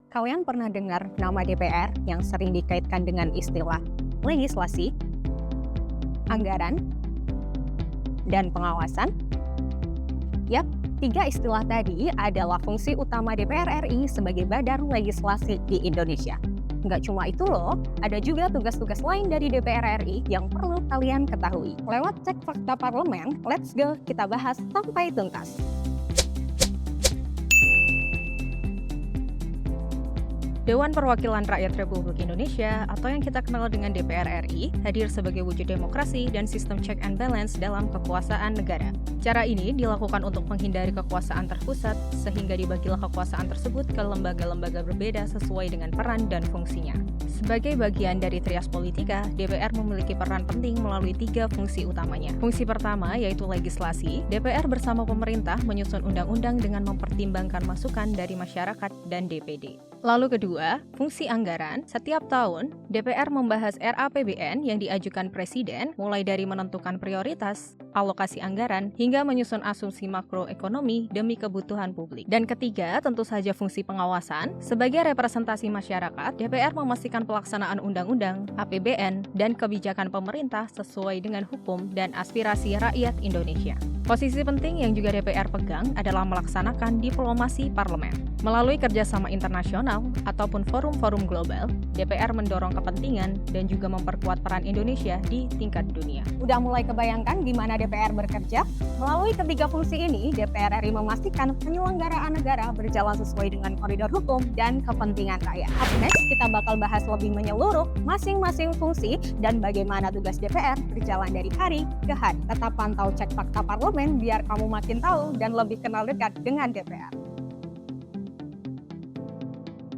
Kalian pernah dengar nama DPR yang sering dikaitkan dengan istilah legislasi, anggaran, dan pengawasan? Yap, tiga istilah tadi adalah fungsi utama DPR RI sebagai badan legislasi di Indonesia. Nggak cuma itu loh, ada juga tugas-tugas lain dari DPR RI yang perlu kalian ketahui. Lewat cek fakta parlemen, let's go kita bahas sampai tuntas. Dewan Perwakilan Rakyat Republik Indonesia atau yang kita kenal dengan DPR RI hadir sebagai wujud demokrasi dan sistem check and balance dalam kekuasaan negara. Cara ini dilakukan untuk menghindari kekuasaan terpusat sehingga dibagilah kekuasaan tersebut ke lembaga-lembaga berbeda sesuai dengan peran dan fungsinya. Sebagai bagian dari trias politika, DPR memiliki peran penting melalui tiga fungsi utamanya. Fungsi pertama yaitu legislasi. DPR bersama pemerintah menyusun undang-undang dengan mempertimbangkan masukan dari masyarakat dan DPD. Lalu kedua, fungsi anggaran. Setiap tahun, DPR membahas RAPBN yang diajukan Presiden, mulai dari menentukan prioritas, alokasi anggaran, hingga menyusun asumsi makroekonomi demi kebutuhan publik. Dan ketiga, tentu saja fungsi pengawasan. Sebagai representasi masyarakat, DPR memastikan pelaksanaan undang-undang, APBN, dan kebijakan pemerintah sesuai dengan hukum dan aspirasi rakyat Indonesia. Posisi penting yang juga DPR pegang adalah melaksanakan diplomasi parlemen. Melalui kerjasama internasional ataupun forum-forum global, DPR mendorong kepentingan dan juga memperkuat peran Indonesia di tingkat dunia. Udah mulai kebayangkan gimana DPR bekerja? Melalui ketiga fungsi ini, DPR RI memastikan penyelenggaraan negara berjalan sesuai dengan koridor hukum dan kepentingan rakyat. Up next, kita bakal bahas lebih menyeluruh masing-masing fungsi dan bagaimana tugas DPR berjalan dari hari ke hari. Tetap pantau cek fakta parlemen biar kamu makin tahu dan lebih kenal dekat dengan DPR.